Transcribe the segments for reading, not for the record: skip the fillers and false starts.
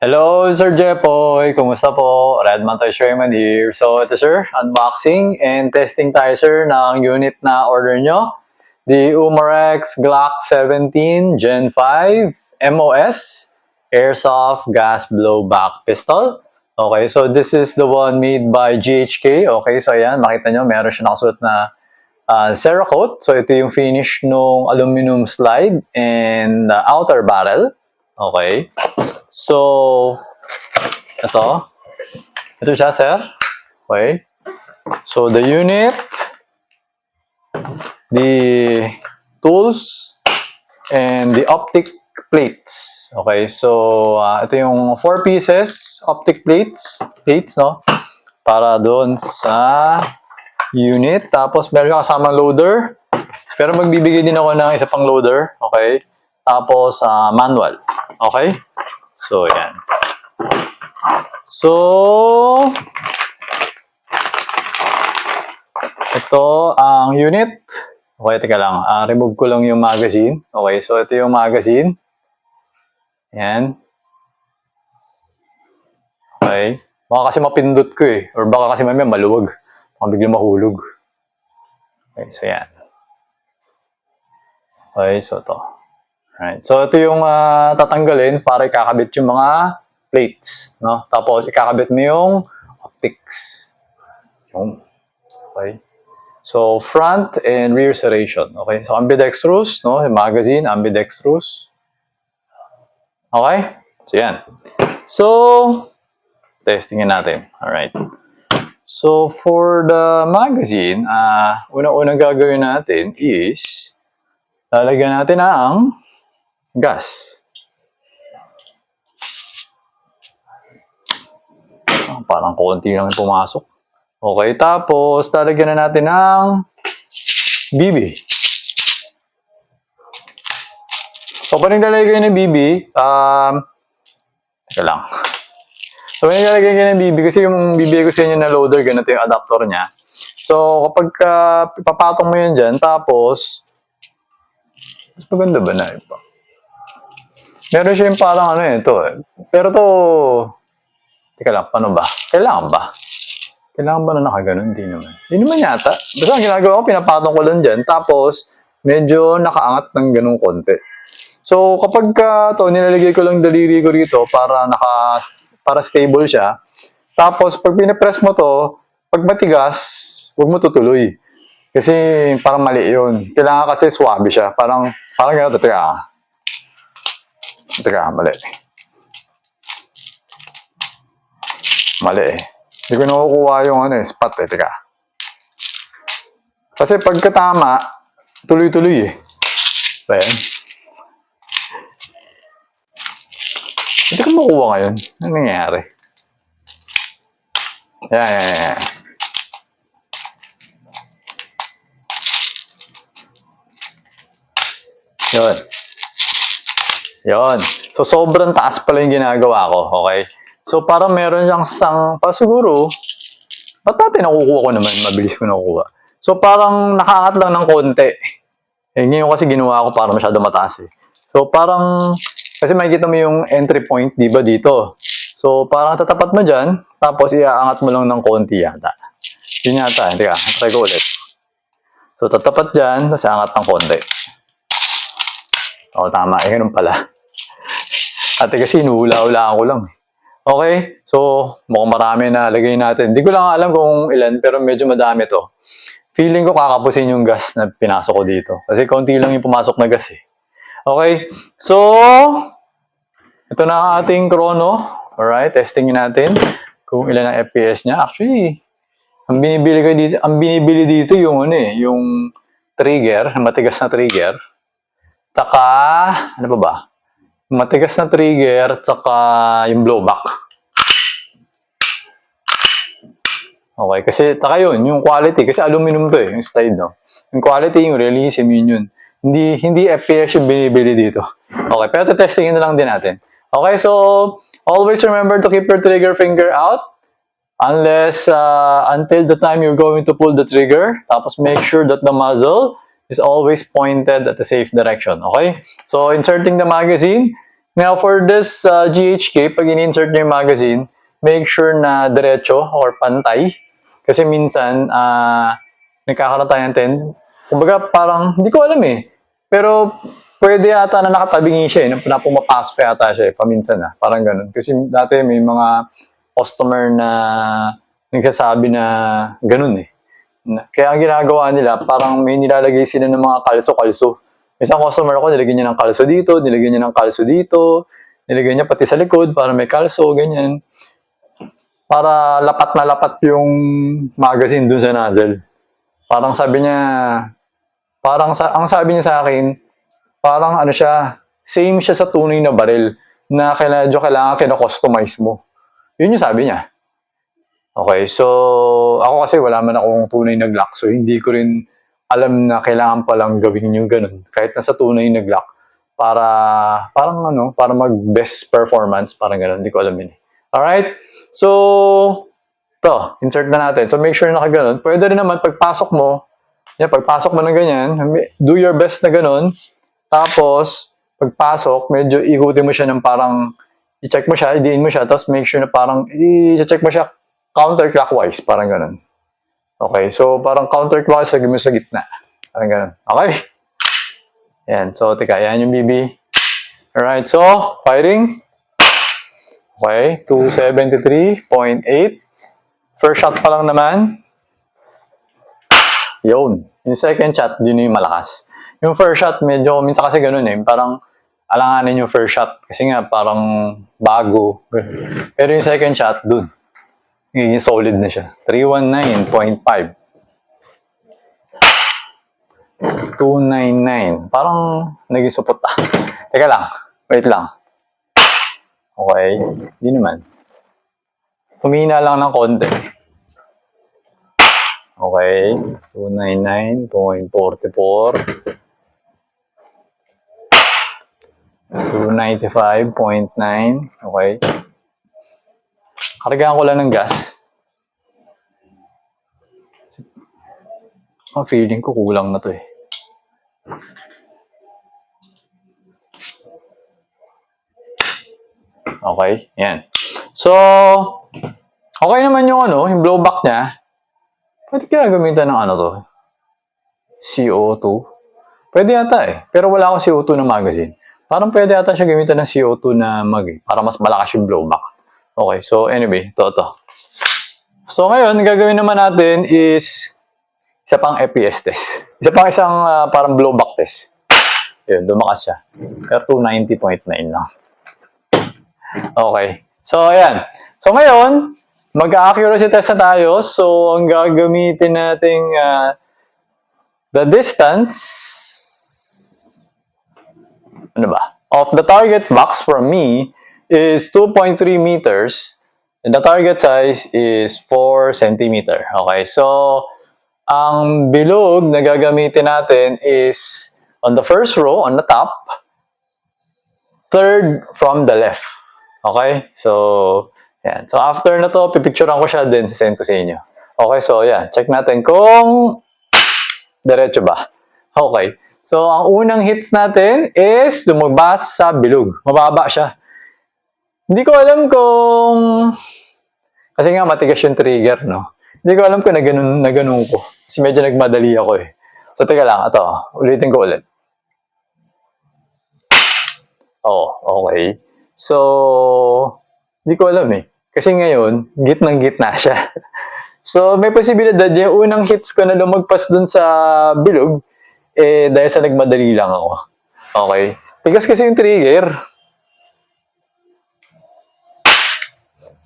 Hello, Sir Jepoy! Kumusta po? Redman Toy Sherman here. So, ito sir, unboxing and testing tayo sir ng unit na order nyo. The Umarex Glock 17 Gen 5 MOS Airsoft Gas Blowback Pistol. Okay, so this is the one made by GHK. Okay, so ayan, makita nyo, meron siya nakasuot na Cerakote. So, ito yung finish ng aluminum slide and outer barrel. Okay. So, ito. Ito siya, sir. Okay. So, the unit, the tools, and the optic plates. Okay. So, ito yung 4 pieces optic plates, no? Para doon sa unit. Tapos, meron siya kasamang loader. Pero magbibigay din ako ng isa pang loader. Okay. Tapos, manual. Okay. So, yan. So, ito ang unit. Okay, teka lang. Remove ko lang yung magazine. Okay, so ito yung magazine. Yan. Okay. Baka kasi mapindot ko eh. Or baka kasi mamaya maluwag. Baka biglang mahulog. Okay, so yan. Okay, so ito. Alright. So, ito yung tatanggalin para ikakabit yung mga plates. No? Tapos, ikakabit mo yung optics. Yung. Okay. So, front and rear serration. Okay. So, ambidextrous. No? Yung magazine, ambidextrous. Okay. So, yan. So, testingin natin. Alright. So, for the magazine, unang-unang gagawin natin is lalagyan natin ang gas. Parang konti lang yung pumasok. Okay, tapos lalagyan na natin ng BB. So, pag naglalagay ng BB, teka lang. So, pag naglalagay kayo ng BB, kasi yung BB ko sa inyo na loader, ganito yung adapter niya. So, kapag ipapatong mo yan dyan, tapos, mas maganda ba na ito? Meron siya yung parang ano ito eh. Pero to, teka lang, paano ba? Kailangan ba? Kailangan ba na nakaganon? Hindi naman. Hindi naman yata. Basta ang ginagawa ko, pinapatong ko lang dyan. Tapos, medyo nakaangat ng ganung konti. So, kapag to, nilalagay ko lang daliri ko rito para stable siya. Tapos, pag pinapress mo to, pag matigas, huwag mo tutuloy. Kasi parang mali yun. Kailangan kasi swabe siya. Parang gano'n. Teka, mali. Mali eh. Hindi ko nakukuha yung spot eh. Teka. Kasi pagkatama, tuloy-tuloy eh. Ayan. Hindi ko makuha ngayon. Ano nangyayari? Yan. Yun. So, sobrang taas pala yung ginagawa ko. Okay? So, parang meron siyang siguro, ba't natin nakukuha ko naman? Mabilis ko nakukuha. So, parang nakaangat lang ng konti. Eh, ngayon kasi ginawa ko para masyado mataas eh. So, parang, kasi makikita mo yung entry point, di ba, dito. So, parang tatapat mo dyan, tapos iaangat mo lang ng konti yata. Yun yata. Teka, try ko ulit. So, tatapat dyan, tapos angat ng konti. Oo, tama. Eh, ganun pala. Ate kasi inuhula-hulaan ko lang. Okay? So, mukhang marami na lagay natin. Hindi ko lang alam kung ilan, pero medyo madami to. Feeling ko kakapusin yung gas na pinasok ko dito. Kasi konti lang yung pumasok na gas eh. Okay? So, ito na ang ating chrono. Alright, testing natin kung ilan ang FPS niya. Actually, ang binibili dito yung yung trigger, matigas na trigger. Tsaka, ano pa ba? Matigas na trigger, tsaka yung blowback. Okay, kasi, tsaka yun, yung quality, kasi aluminum to eh, yung slide, no? Yung quality, yung realism, yun. Hindi FPS yung binibili dito. Okay, pero testingin na lang din natin. Okay, so, always remember to keep your trigger finger out until the time you're going to pull the trigger. Tapos make sure that the muzzle is always pointed at the safe direction. Okay? So, inserting the magazine, Now, for this GHK, pag in-insert nyo yung magazine, make sure na diretso or pantay. Kasi minsan, nagkakaroon tayo ng kumbaga, parang, hindi ko alam eh. Pero, pwede yata na nakatabingi siya eh. Na pumapasok yata siya eh. Paminsan na. Parang ganun. Kasi dati may mga customer na nagsasabi na ganun eh. Kaya ang ginagawa nila, parang may nilalagay sila ng mga kalso-kalso. Isang customer ko, nilagyan niya ng kalso dito, nilagyan niya ng kalso dito, nilagyan niya pati sa likod para may kalso, ganyan. Para lapat na lapat yung magazine dun sa nozzle. Parang sabi niya, ang sabi niya sa akin, parang ano siya, same siya sa tunay na baril na kailangan kina-customize mo. Yun yung sabi niya. Okay, so ako kasi wala man akong tunay na Glock, so hindi ko rin alam na kailangan palang gawin yung ganun. Kahit nasa tunay na Glock, para mag-best performance, parang ganun, hindi ko alam yun. Alright, so, to, insert na natin. So make sure na nakaganon. Pwede rin naman, pagpasok mo ng ganyan, do your best na ganun. Tapos, pagpasok, medyo ikutin mo siya ng parang, i-check mo siya, idiin mo siya, tapos make sure na parang, i-check mo siya counterclockwise, parang ganun. Okay, so parang counterclockwise, lagay mo sa gitna. Parang ganun. Okay? Yan, so teka, yan yung BB. Alright, so, firing. Okay, 273.8. First shot pa lang naman. Yun. Yung second shot, yun yung malakas. Yung first shot, medyo, minsan kasi ganun eh, parang alanganin yung first shot. Kasi nga, parang bago. Pero yung second shot, dun. Yung solid na siya. 319.5. 299. Parang naging supot ah. Teka lang. Wait lang. Okay. Hindi naman. Humina lang ng konti. Okay. 299.44. 295.9. Okay. Karagahan ko lang ng gas. Feeling ko kulang na to eh. Okay, yan. So, okay naman yung yung blowback niya. Pwede kaya gamitan ng to? CO2? Pwede yata eh. Pero wala akong CO2 na magazine. Parang pwede yata siya gamitan ng CO2 na para mas malakas yung blowback. Okay, so anyway, to. So ngayon, gagawin naman natin is isa pang FPS test. Isang parang blowback test. Yun, lumakas siya. Pero 290.9 lang. Okay. So, ayan. So, ngayon, mag-accuracy test na tayo. So, ang gagamitin nating the distance of the target box from me is 2.3 meters. And the target size is 4 centimeter. Okay. So, ang bilog na gagamitin natin is on the first row, on the top, third from the left. Okay? So, yan. So, after na to, pipicturean ko siya din, sisend ko sa inyo. Okay, so, yan. Check natin kung diretso ba. Okay. So, ang unang hits natin is lumabas sa bilog. Mababa siya. Hindi ko alam kung... Kasi nga, matigas yung trigger, no? Hindi ko alam kung na ganun ko. Kasi medyo nagmadali ako eh. So, teka lang. Ito, ulitin ko ulit. Oh, okay. So, hindi ko alam eh. Kasi ngayon, gitnang-gitna siya. So, may posibilidad yung unang hits ko na lumagpas dun sa bilog, dahil sa nagmadali lang ako. Okay. Tigas kasi yung trigger.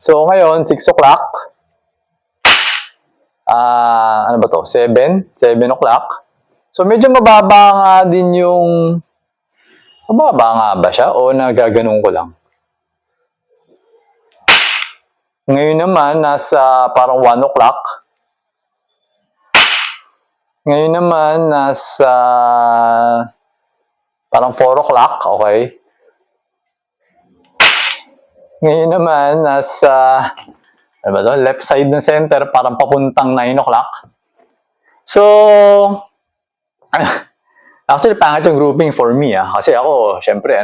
So, ngayon, 6 o'clock. Ano ba to? 7 o'clock. So, medyo mababa nga din yung... Mababa nga ba siya? O nagaganong ko lang? Ngayon naman, nasa parang 1 o'clock. Ngayon naman, nasa parang 4 o'clock. Okay. Ngayon naman, nasa ano ba to? Left side ng center, parang papuntang 9 o'clock. So, actually, pangit yung grouping for me. Kasi ako, syempre,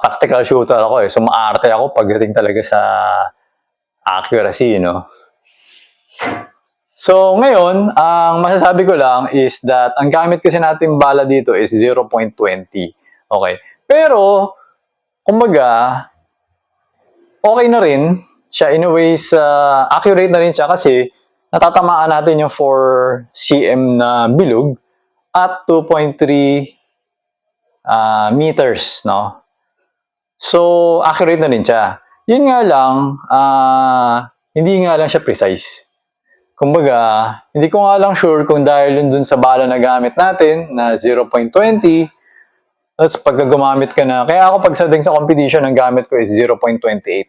practical shooter ako eh. So, maarte ako pagdating talaga sa accuracy, no? So, ngayon, ang masasabi ko lang is that ang gamit kasi natin bala dito is 0.20. Okay. Pero, kumbaga, okay na rin siya in a ways, accurate na rin siya kasi natatamaan natin yung 4 cm na bilog at 2.3 meters, no? So, accurate na rin siya. Yun nga lang, hindi nga lang siya precise. Kumbaga, hindi ko nga lang sure kung dahil yun dun sa bala na gamit natin na 0.20, tapos pag gumamit ka na, kaya ako pagdating sa competition, ang gamit ko is 0.28.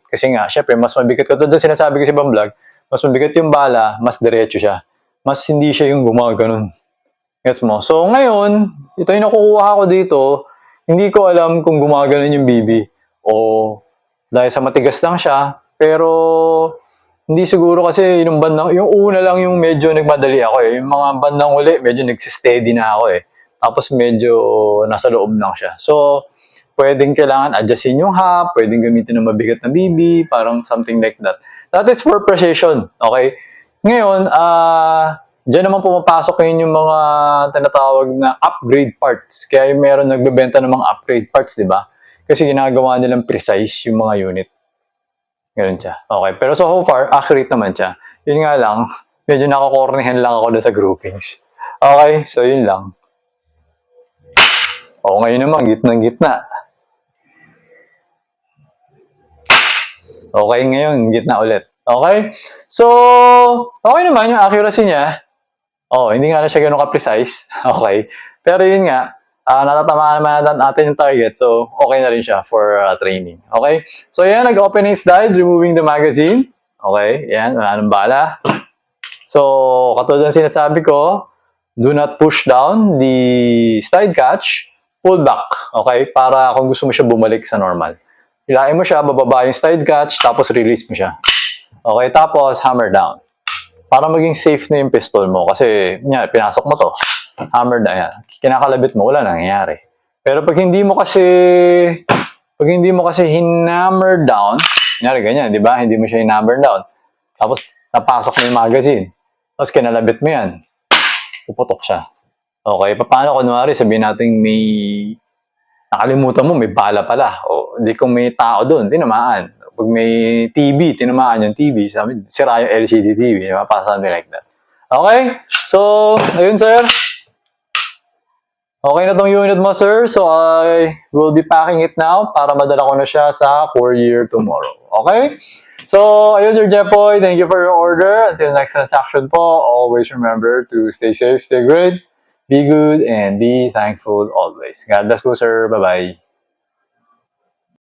Kasi nga, syempre, mas mabigat ko. Ito sinasabi ko sa ibang vlog, mas mabigat yung bala, mas diretso siya. Mas hindi siya yung gumaganon. Gets mo? So, ngayon, ito yung nakukuha ko dito, hindi ko alam kung gumaganon yung BB o dahil sa matigas lang siya, pero hindi siguro kasi yung bandang, yung una lang yung medyo nagmadali ako eh. Yung mga bandang uli, medyo nagsisteady na ako eh. Tapos medyo nasa loob lang siya. So, pwedeng kailangan adjustin yung hap, pwedeng gamitin ng mabigat na BB, parang something like that. That is for precision, okay? Ngayon, diyan naman pumapasok yun yung mga tinatawag na upgrade parts. Kaya yung meron nagbebenta ng mga upgrade parts, di ba? Kasi ginagawa nilang precise yung mga unit. Ganun siya. Okay. Pero so far, accurate naman siya. Yun nga lang, medyo nakakornihan lang ako sa groupings. Okay. So, yun lang. O, ngayon naman, gitna-gitna. Okay, ngayon, gitna ulit. Okay? So, okay naman yung accuracy niya. Oh, hindi nga na siya ganun ka-precise. Okay. Pero yun nga, natatamaan naman natin yung target. So, okay na rin siya for training. Okay? So, yan, nag-opening slide, removing the magazine. Okay, yan, wala nang bala. So, katulad ng sinasabi ko, do not push down the slide catch, pull back. Okay? Para kung gusto mo siya bumalik sa normal. Hilain mo siya, bababa yung slide catch, tapos release mo siya. Okay, tapos hammer down. Para maging safe na yung pistol mo. Kasi, yan, pinasok mo to. Hammer na yan. Kinakalabit mo, wala nangyayari. Pero pag hindi mo kasi hinammer down, nangyari ganyan, di ba? Hindi mo siya hinammer down. Tapos, napasok mo yung magazine. Tapos, kinalabit mo yan. Puputok siya. Okay, paano kunwari, sabihin natin may nakalimutan mo, may bala pala. O, hindi kung may tao doon, tinamaan. Pag may TV, tinamaan yung TV. Sabi, sira yung LCD TV. Diba? Something like that. Okay? So, ayun sir. Okay na tong unit mo sir. So, I will be packing it now para madala ko na siya sa courier tomorrow. Okay? So, ayun Sir Jepoy. Thank you for your order. Until next transaction po, always remember to stay safe, stay great, be good, and be thankful always. God bless po sir. Bye-bye.